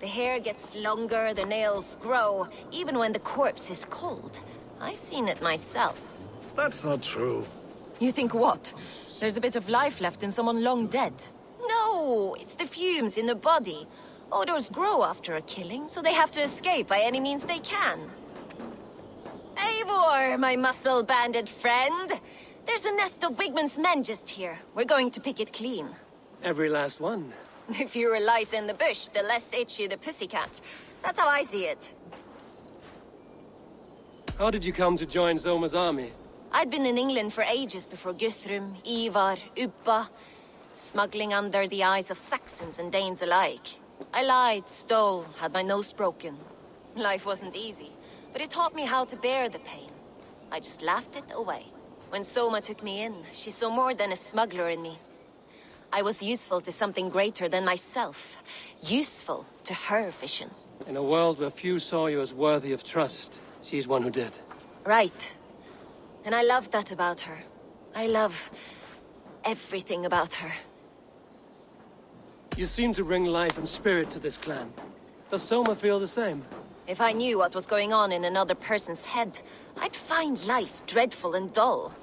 The hair gets longer, the nails grow, even when the corpse is cold. I've seen it myself. That's not true. You think what? There's a bit of life left in someone long dead? No, it's the fumes in the body. Odors grow after a killing, so they have to escape by any means they can. Eivor, my muscle-banded friend! There's a nest of Wigman's men just here. We're going to pick it clean. Every last one. The fewer lice in the bush, the less itchy the pussycat. That's how I see it. How did you come to join Zoma's army? I'd been in England for ages before Guthrum, Ivar, Ubba, smuggling under the eyes of Saxons and Danes alike. I lied, stole, had my nose broken. Life wasn't easy, but it taught me how to bear the pain. I just laughed it away. When Soma took me in, she saw more than a smuggler in me. I was useful to something greater than myself. Useful to her vision. In a world where few saw you as worthy of trust, she's one who did. Right. And I love that about her. I love everything about her. You seem to bring life and spirit to this clan. Does Soma feel the same? If I knew what was going on in another person's head, I'd find life dreadful and dull.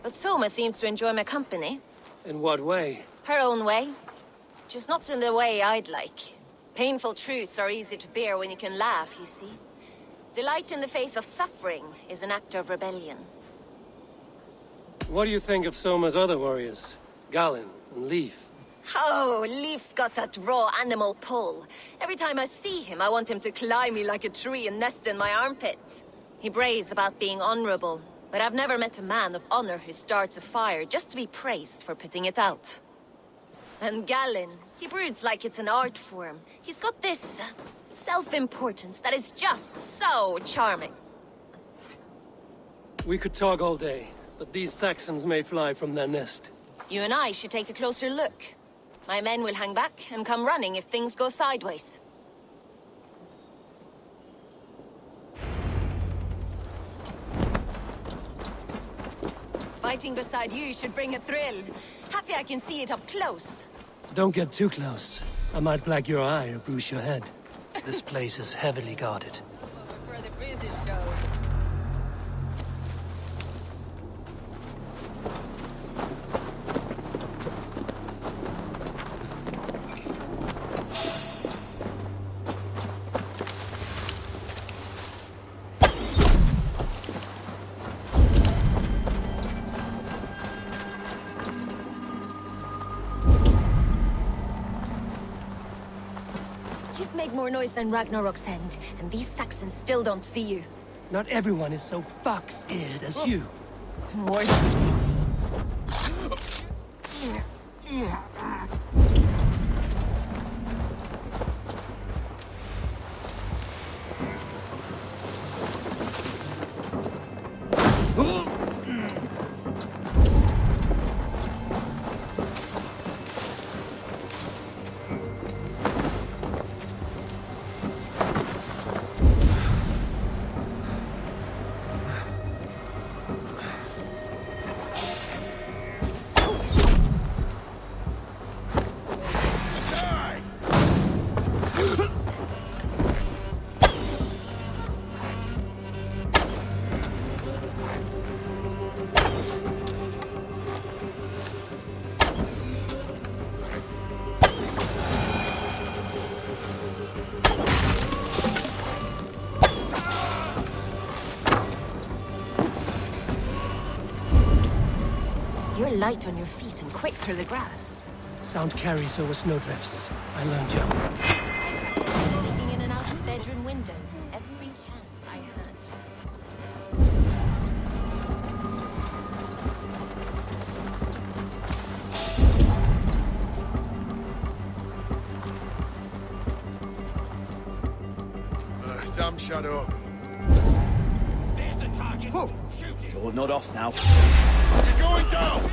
But Soma seems to enjoy my company. In what way? Her own way. Just not in the way I'd like. Painful truths are easy to bear when you can laugh, you see. Delight in the face of suffering is an act of rebellion. What do you think of Soma's other warriors? Galinn and Leif? Oh, Leif's got that raw animal pull. Every time I see him, I want him to climb me like a tree and nest in my armpits. He brays about being honorable, but I've never met a man of honor who starts a fire just to be praised for putting it out. And Galinn, he broods like it's an art form. He's got this self-importance that is just so charming. We could talk all day, but these Saxons may fly from their nest. You and I should take a closer look. My men will hang back and come running if things go sideways. Fighting beside you should bring a thrill. Happy I can see it up close. Don't get too close. I might black your eye or bruise your head. This place is heavily guarded. For the bruises show. You've made more noise than Ragnarok's end, and these Saxons still don't see you. Not everyone is so fox-eared as you. More You're light on your feet and quick through the grass. Sound carries over snowdrifts. I learned young. Sneaking in and out of bedroom windows every chance I had. Damn shadow. There's the target. Whoa. Shoot it. Door not off now. You're going down!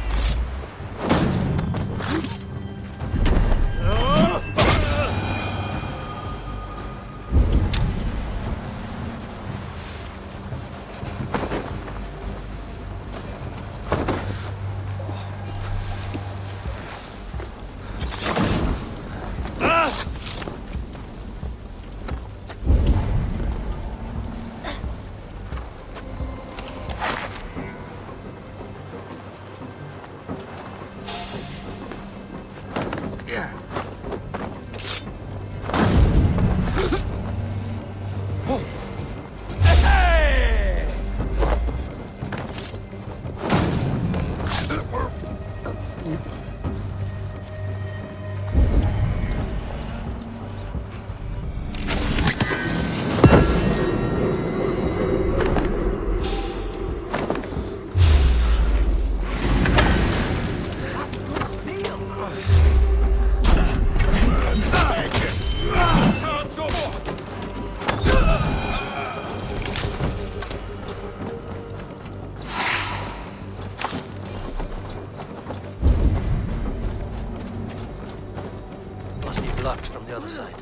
blocked from the other side.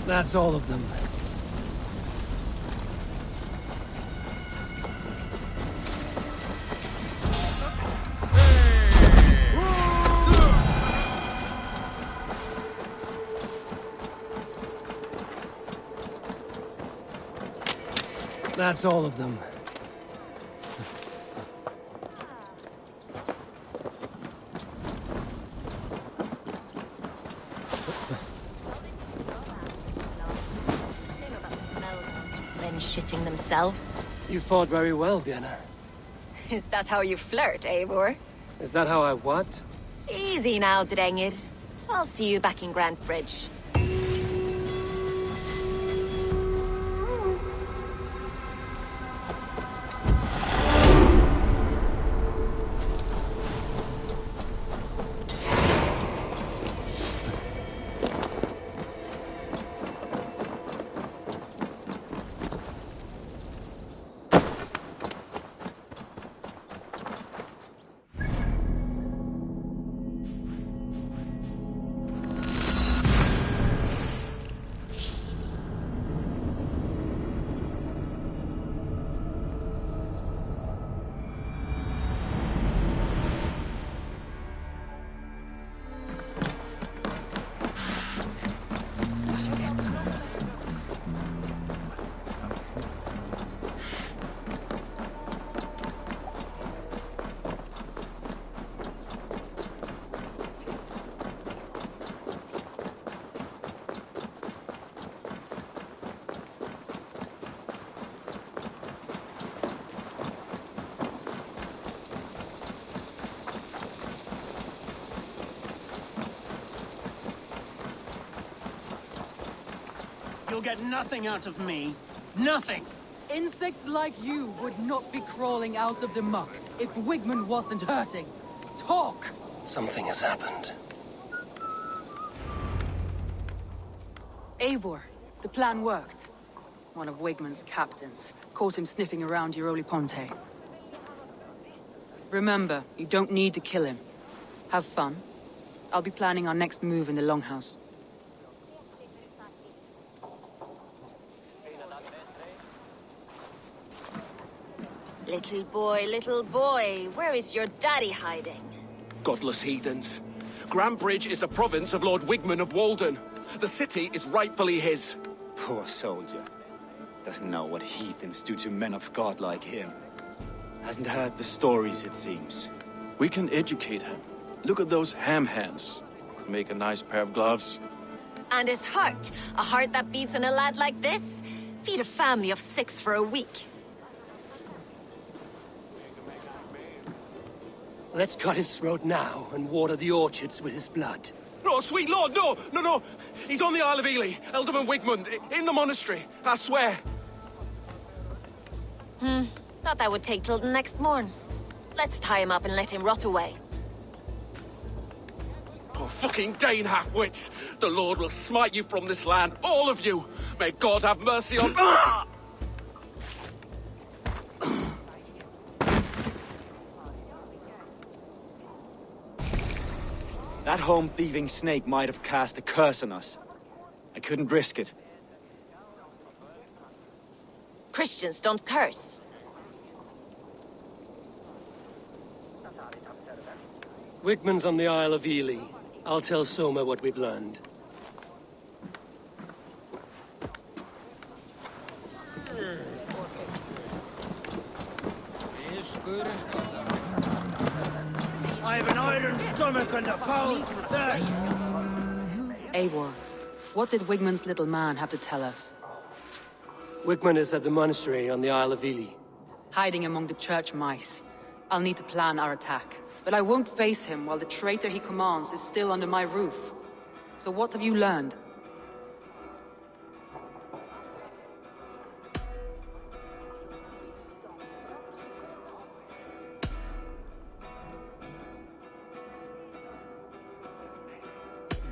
That's all of them. That's all of them. Men shitting themselves. You fought very well, Björn. Is that how you flirt, Eivor? Is that how I what? Easy now, Drengir. I'll see you back in Grand Bridge. You'll get nothing out of me. Nothing! Insects like you would not be crawling out of the muck if Wigmund wasn't hurting. Talk! Something has happened. Eivor, the plan worked. One of Wigmund's captains caught him sniffing around Euroli Ponte. Remember, you don't need to kill him. Have fun. I'll be planning our next move in the Longhouse. Little boy, where is your daddy hiding? Godless heathens. Grambridge is a province of Lord Wigmund of Walden. The city is rightfully his. Poor soldier. Doesn't know what heathens do to men of God like him. Hasn't heard the stories, it seems. We can educate him. Look at those ham hands. Could make a nice pair of gloves. And his heart, a heart that beats on a lad like this? Feed a family of 6 for a week. Let's cut his throat now and water the orchards with his blood. No, sweet lord, no, no, no. He's on the Isle of Ely, Ealdorman Wigmund, in the monastery, I swear. Thought that would take till the next morn. Let's tie him up and let him rot away. Oh, fucking Dane half-wits! The Lord will smite you from this land, all of you! May God have mercy on... Ah! That home-thieving snake might have cast a curse on us. I couldn't risk it. Christians don't curse. Wigman's on the Isle of Ely. I'll tell Soma what we've learned. I have an iron stomach and a pound for that. Eivor, what did Wigman's little man have to tell us? Wigman is at the monastery on the Isle of Ely. Hiding among the church mice. I'll need to plan our attack. But I won't face him while the traitor he commands is still under my roof. So what have you learned?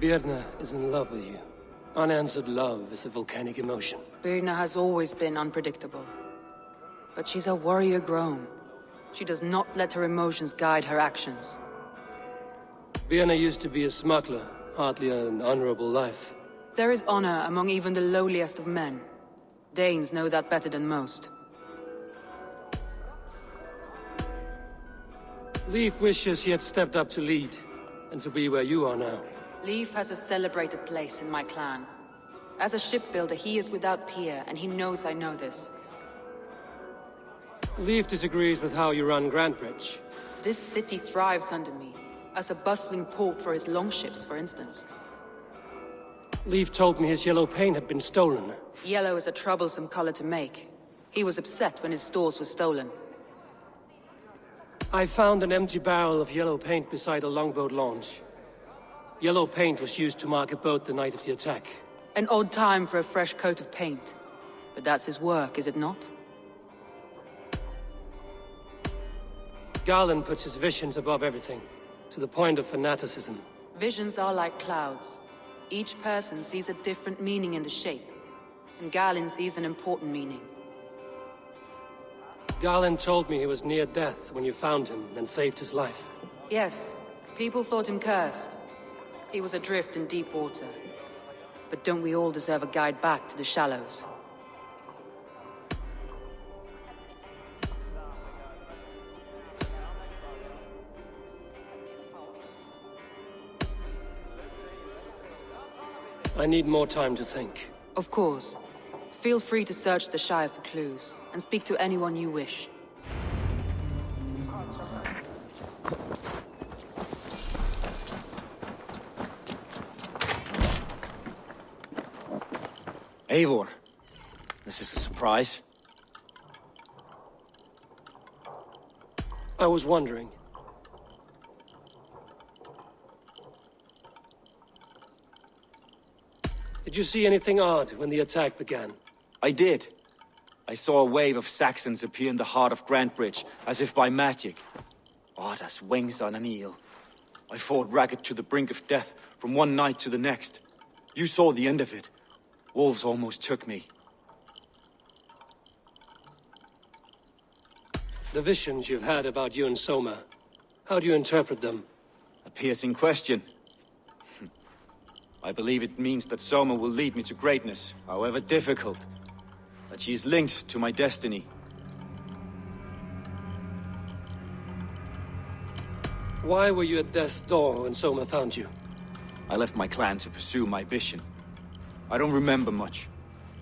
Birna is in love with you. Unanswered love is a volcanic emotion. Birna has always been unpredictable. But she's a warrior grown. She does not let her emotions guide her actions. Birna used to be a smuggler, hardly an honorable life. There is honor among even the lowliest of men. Danes know that better than most. Leif wishes he had stepped up to lead, and to be where you are now. Leif has a celebrated place in my clan. As a shipbuilder, he is without peer, and he knows I know this. Leif disagrees with how you run Grantbridge. This city thrives under me, as a bustling port for his longships, for instance. Leif told me his yellow paint had been stolen. Yellow is a troublesome color to make. He was upset when his stores were stolen. I found an empty barrel of yellow paint beside a longboat launch. Yellow paint was used to mark a boat the night of the attack. An odd time for a fresh coat of paint. But that's his work, is it not? Garland puts his visions above everything, to the point of fanaticism. Visions are like clouds. Each person sees a different meaning in the shape, and Garland sees an important meaning. Garland told me he was near death when you found him and saved his life. Yes, people thought him cursed. He was adrift in deep water. But don't we all deserve a guide back to the shallows? I need more time to think. Of course. Feel free to search the Shire for clues, and speak to anyone you wish. Eivor, this is a surprise. I was wondering. Did you see anything odd when the attack began? I did. I saw a wave of Saxons appear in the heart of Grantbridge, as if by magic. Odd as wings on an eel. I fought ragged to the brink of death from one night to the next. You saw the end of it. Wolves almost took me. The visions you've had about you and Soma, how do you interpret them? A piercing question. I believe it means that Soma will lead me to greatness, however difficult. That she is linked to my destiny. Why were you at death's door when Soma found you? I left my clan to pursue my vision. I don't remember much.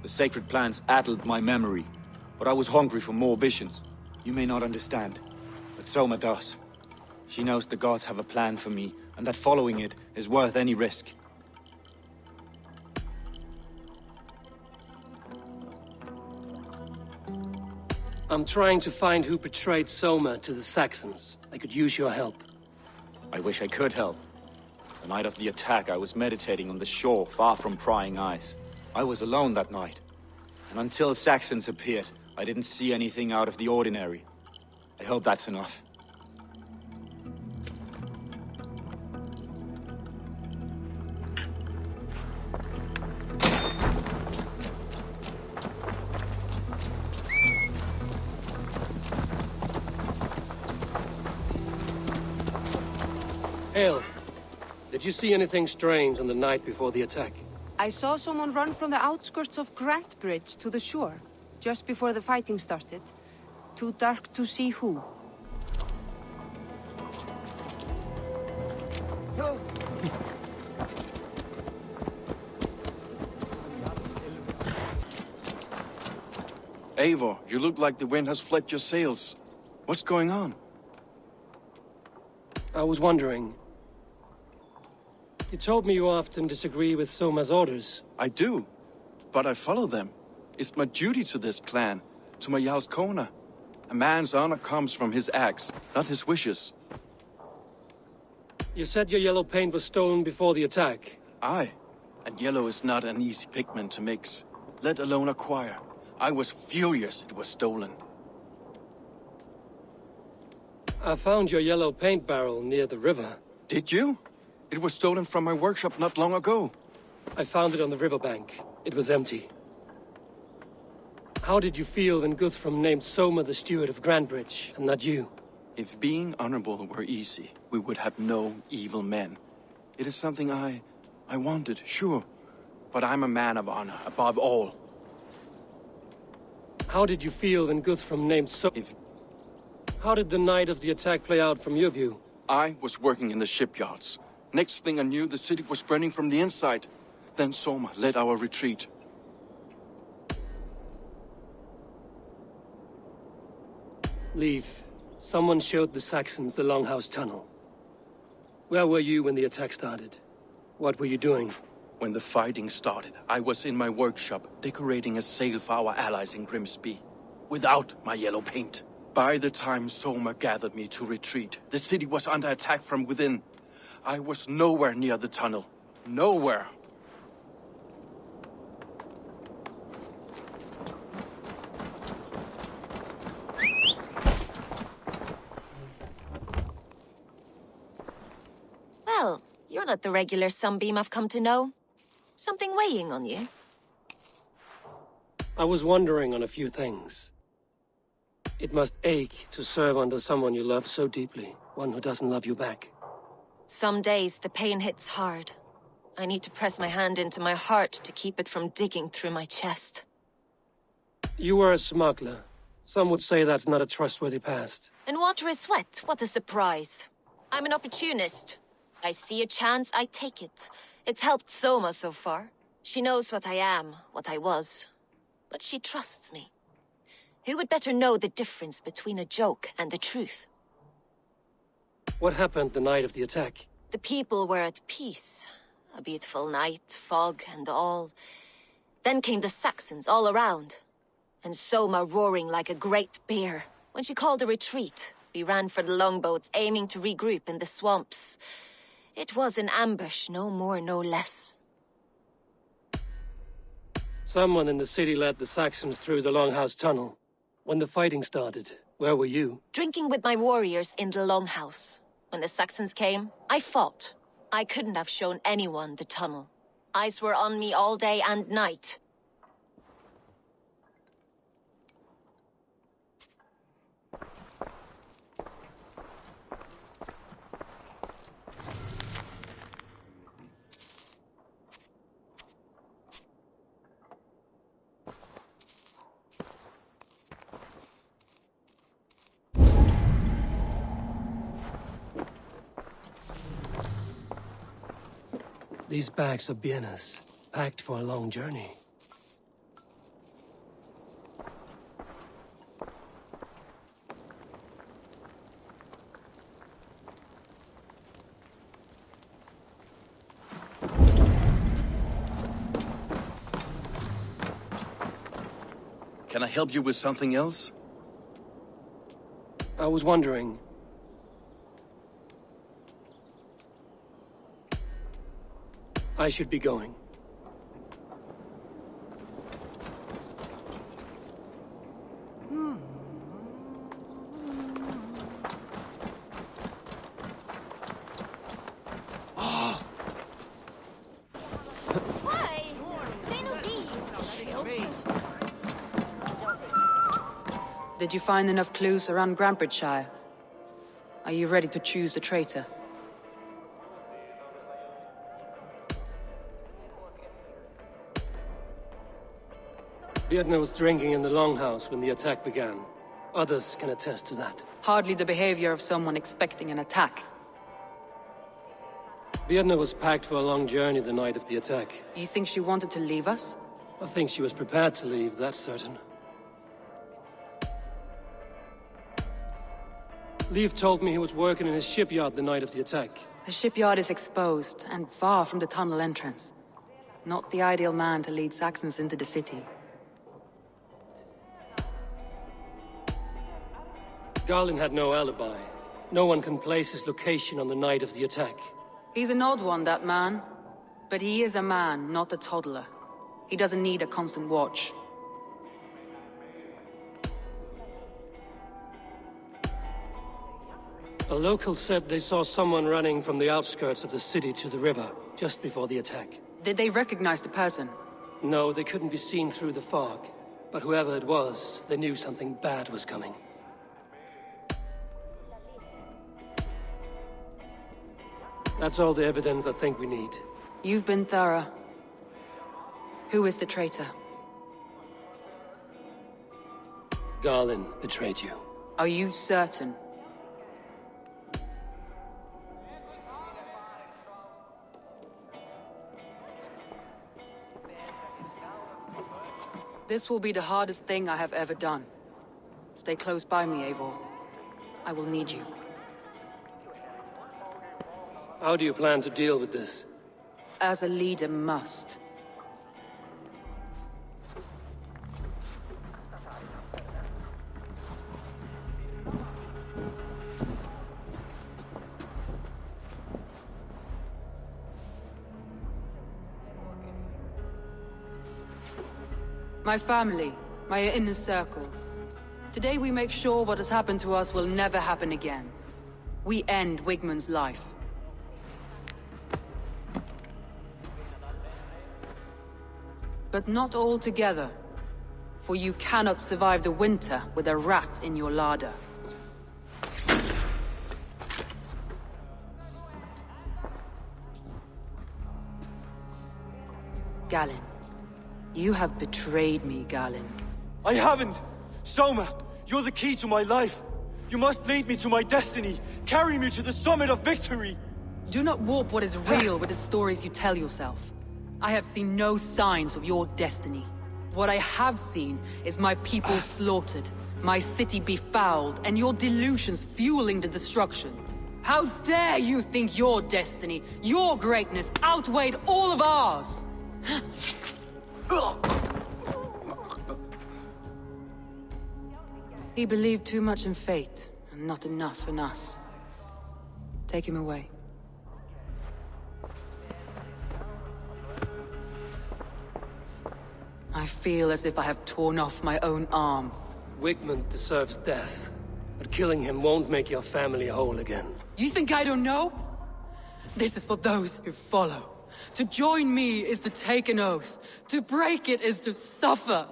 The sacred plants addled my memory, but I was hungry for more visions. You may not understand, but Soma does. She knows the gods have a plan for me, and that following it is worth any risk. I'm trying to find who betrayed Soma to the Saxons. I could use your help. I wish I could help. The night of the attack, I was meditating on the shore, far from prying eyes. I was alone that night. And until Saxons appeared, I didn't see anything out of the ordinary. I hope that's enough. Hail. Did you see anything strange on the night before the attack? I saw someone run from the outskirts of Bridge to the shore, just before the fighting started. Too dark to see who. Eivor, you look like the wind has flipped your sails. What's going on? I was wondering. You told me you often disagree with Soma's orders. I do, but I follow them. It's my duty to this clan, to my Jarl's Kona. A man's honor comes from his acts, not his wishes. You said your yellow paint was stolen before the attack. Aye, and yellow is not an easy pigment to mix, let alone acquire. I was furious it was stolen. I found your yellow paint barrel near the river. Did you? It was stolen from my workshop not long ago. I found it on the riverbank. It was empty. How did you feel when Guthrum named Soma the steward of Grandbridge, and not you? If being honorable were easy, we would have no evil men. It is something I wanted, sure. But I'm a man of honor, above all. How did you feel when Guthrum named How did the night of the attack play out from your view? I was working in the shipyards. Next thing I knew, the city was burning from the inside. Then Soma led our retreat. Leave. Someone showed the Saxons the Longhouse Tunnel. Where were you when the attack started? What were you doing? When the fighting started, I was in my workshop, decorating a sail for our allies in Grimsby. Without my yellow paint. By the time Soma gathered me to retreat, the city was under attack from within. I was nowhere near the tunnel. Nowhere. Well, you're not the regular sunbeam I've come to know. Something weighing on you? I was wondering on a few things. It must ache to serve under someone you love so deeply, one who doesn't love you back. Some days the pain hits hard. I need to press my hand into my heart to keep it from digging through my chest. You were a smuggler. Some would say that's not a trustworthy past. In water is wet, what a surprise. I'm an opportunist. I see a chance, I take it. It's helped Soma so far. She knows what I am, what I was. But she trusts me. Who would better know the difference between a joke and the truth? What happened the night of the attack? The people were at peace. A beautiful night, fog and all. Then came the Saxons all around. And Soma roaring like a great bear. When she called a retreat, we ran for the longboats, aiming to regroup in the swamps. It was an ambush, no more, no less. Someone in the city led the Saxons through the Longhouse Tunnel. When the fighting started, where were you? Drinking with my warriors in the Longhouse. When the Saxons came, I fought. I couldn't have shown anyone the tunnel. Eyes were on me all day and night. These bags are bienes, packed for a long journey. Can I help you with something else? I was wondering, I should be going. Did you find enough clues around Grantbridgeshire? Are you ready to choose the traitor? Vietna was drinking in the Longhouse when the attack began. Others can attest to that. Hardly the behavior of someone expecting an attack. Vietna was packed for a long journey the night of the attack. You think she wanted to leave us? I think she was prepared to leave, that's certain. Leif told me he was working in his shipyard the night of the attack. The shipyard is exposed and far from the tunnel entrance. Not the ideal man to lead Saxons into the city. Garlin had no alibi. No one can place his location on the night of the attack. He's an odd one, that man. But he is a man, not a toddler. He doesn't need a constant watch. A local said they saw someone running from the outskirts of the city to the river, just before the attack. Did they recognize the person? No, they couldn't be seen through the fog. But whoever it was, they knew something bad was coming. That's all the evidence I think we need. You've been thorough. Who is the traitor? Garlin betrayed you. Are you certain? This will be the hardest thing I have ever done. Stay close by me, Eivor. I will need you. How do you plan to deal with this? As a leader must. My family, my inner circle. Today we make sure what has happened to us will never happen again. We end Wigmund's life. But not all together. For you cannot survive the winter with a rat in your larder. Galinn. You have betrayed me, Galinn. I haven't! Soma, you're the key to my life. You must lead me to my destiny. Carry me to the summit of victory. Do not warp what is real with the stories you tell yourself. I have seen no signs of your destiny. What I have seen is my people slaughtered, my city befouled, and your delusions fueling the destruction. How dare you think your destiny, your greatness, outweighed all of ours? He believed too much in fate, and not enough in us. Take him away. I feel as if I have torn off my own arm. Wigmund deserves death, but killing him won't make your family whole again. You think I don't know? This is for those who follow. To join me is to take an oath. To break it is to suffer.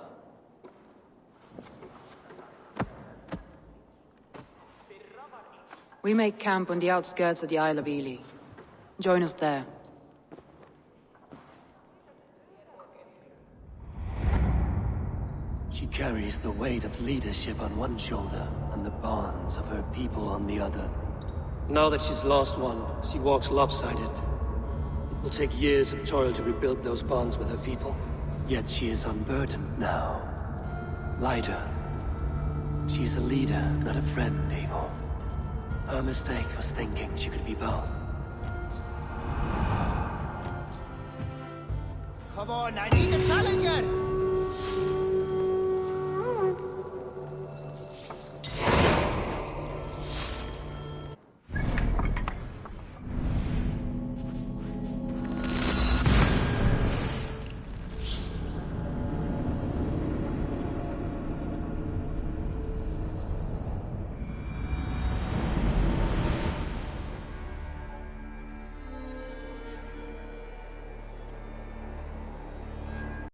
We make camp on the outskirts of the Isle of Ely. Join us there. She carries the weight of leadership on one shoulder and the bonds of her people on the other. Now that she's lost one, she walks lopsided. It will take years of toil to rebuild those bonds with her people. Yet she is unburdened now. Lighter. She's a leader, not a friend, Eivor. Her mistake was thinking she could be both. Come on, I need a challenger!